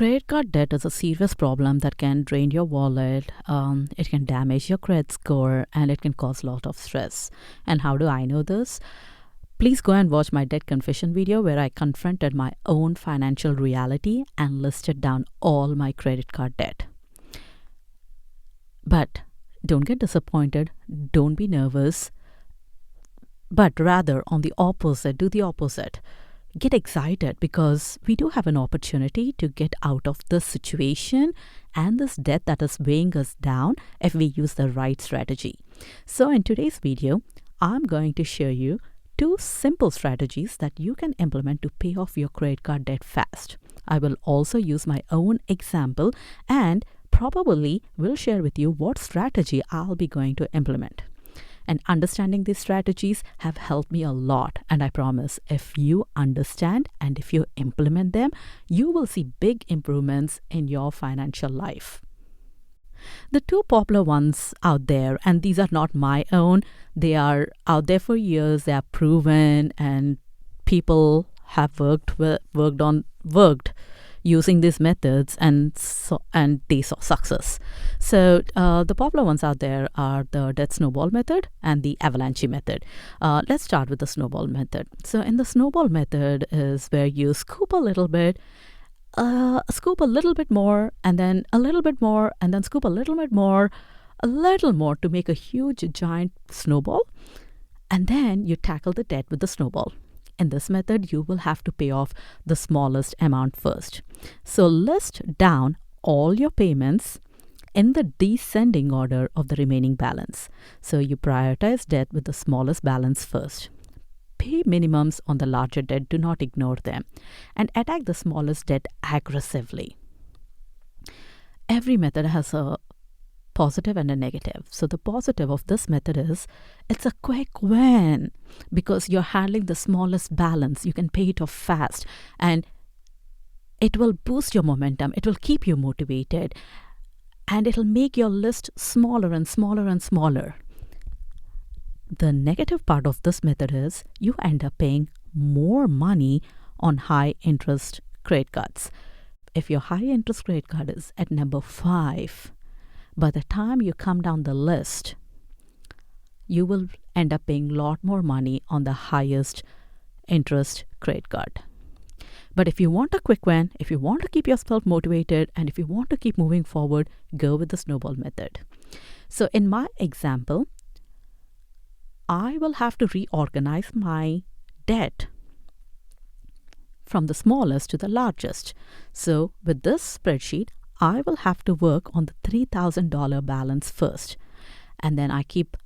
Credit card debt is a serious problem that can drain your wallet, it can damage your credit score, and it can cause a lot of stress. And how do I know this? Please go and watch my debt confession video where I confronted my own financial reality and listed down all my credit card debt. But don't get disappointed, don't be nervous, but rather on the opposite, do the opposite. Get excited because we do have an opportunity to get out of this situation and this debt that is weighing us down if we use the right strategy. So in today's video, I'm going to show you 2 simple strategies that you can implement to pay off your credit card debt fast. I will also use my own example and probably will share with you what strategy I'll be going to implement. And understanding these strategies have helped me a lot. And I promise if you understand and if you implement them, you will see big improvements in your financial life. The 2 popular ones out there, and these are not my own, they are out there for years, they are proven, and people have worked using these methods and they saw success. So the popular ones out there are the debt snowball method and the avalanche method. Let's start with the snowball method. So in the snowball method is where you scoop a little bit, scoop a little bit more, and then a little bit more, and then scoop a little bit more, a little more to make a huge giant snowball, and then you tackle the debt with the snowball. In this method, you will have to pay off the smallest amount first. So list down all your payments in the descending order of the remaining balance. So you prioritize debt with the smallest balance first. Pay minimums on the larger debt, do not ignore them, and attack the smallest debt aggressively. Every method has a positive and a negative. So the positive of this method is it's a quick win because you're handling the smallest balance. You can pay it off fast and it will boost your momentum. It will keep you motivated and it'll make your list smaller and smaller and smaller. The negative part of this method is you end up paying more money on high interest credit cards. If your high interest credit card is at number 5, by the time you come down the list, you will end up paying a lot more money on the highest interest credit card. But if you want a quick win, if you want to keep yourself motivated, and if you want to keep moving forward, go with the snowball method. So in my example, I will have to reorganize my debt from the smallest to the largest. So with this spreadsheet, I will have to work on the $3,000 balance first. And then I keep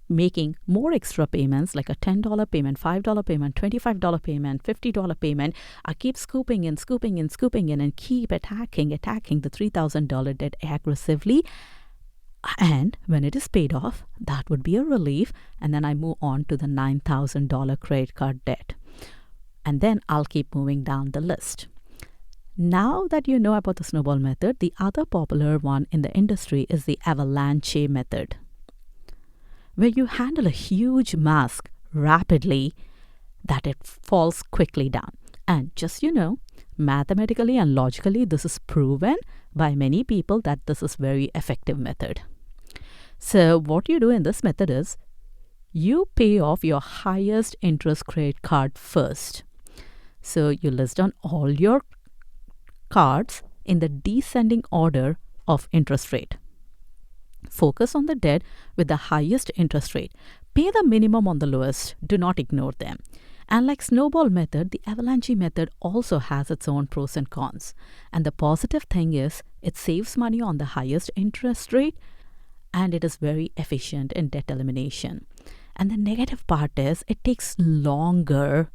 making more extra payments like a $10 payment, $5 payment, $25 payment, $50 payment. I keep scooping in, and keep attacking the $3,000 debt aggressively. And when it is paid off, that would be a relief. And then I move on to the $9,000 credit card debt. And then I'll keep moving down the list. Now that you know about the snowball method, the other popular one in the industry is the avalanche method, where you handle a huge mass rapidly that it falls quickly down. And just mathematically and logically, this is proven by many people that this is very effective method. So what you do in this method is you pay off your highest interest credit card first. So you list down all your cards in the descending order of interest rate. Focus on the debt with the highest interest rate. Pay the minimum on the lowest. Do not ignore them. And like snowball method, the avalanche method also has its own pros and cons. And the positive thing is it saves money on the highest interest rate and it is very efficient in debt elimination. And the negative part is it takes longer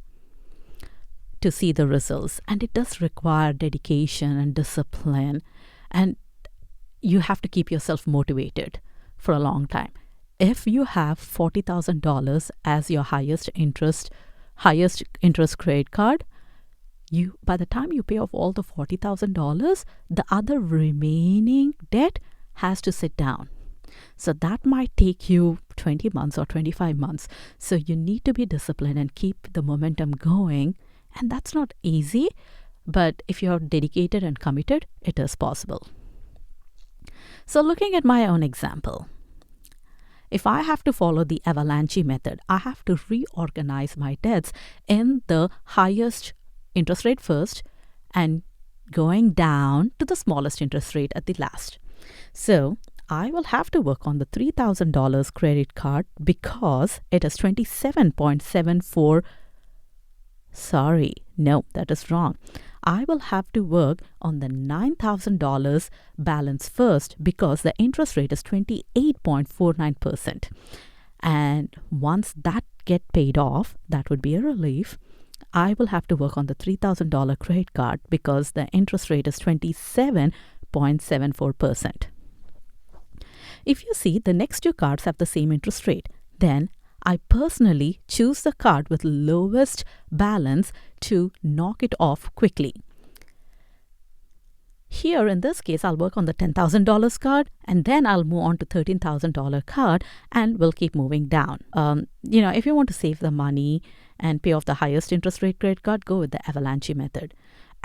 to see the results, and it does require dedication and discipline, and you have to keep yourself motivated for a long time. If you have $40,000 as your highest interest credit card, by the time you pay off all the $40,000, the other remaining debt has to sit down. So that might take you 20 months or 25 months. So you need to be disciplined and keep the momentum going. And that's not easy, but if you're dedicated and committed, it is possible. So looking at my own example, if I have to follow the Avalanche method, I have to reorganize my debts in the highest interest rate first and going down to the smallest interest rate at the last. So I will have to work on the $3,000 credit card because it is 27.74. Sorry, no, that is wrong. I will have to work on the $9,000 balance first because the interest rate is 28.49%. And once that get paid off, that would be a relief. I will have to work on the $3,000 credit card because the interest rate is 27.74%. If you see the next two cards have the same interest rate, then I personally choose the card with lowest balance to knock it off quickly. Here in this case, I'll work on the $10,000 card and then I'll move on to $13,000 card and we'll keep moving down. If you want to save the money and pay off the highest interest rate credit card, go with the Avalanche method.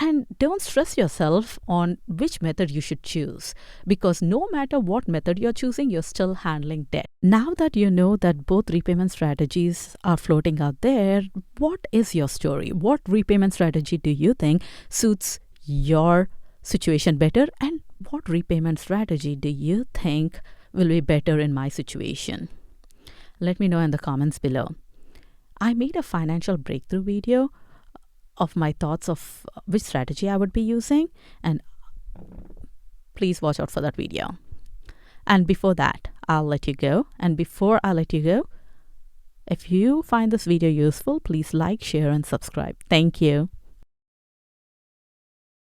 And don't stress yourself on which method you should choose, because no matter what method you're choosing, you're still handling debt. Now that you know that both repayment strategies are floating out there, what is your story? What repayment strategy do you think suits your situation better? And what repayment strategy do you think will be better in my situation? Let me know in the comments below. I made a financial breakthrough video of my thoughts of which strategy I would be using, and please watch out for that video. And before that, I'll let you go. And before I let you go, if you find this video useful, please like, share, and subscribe. Thank you.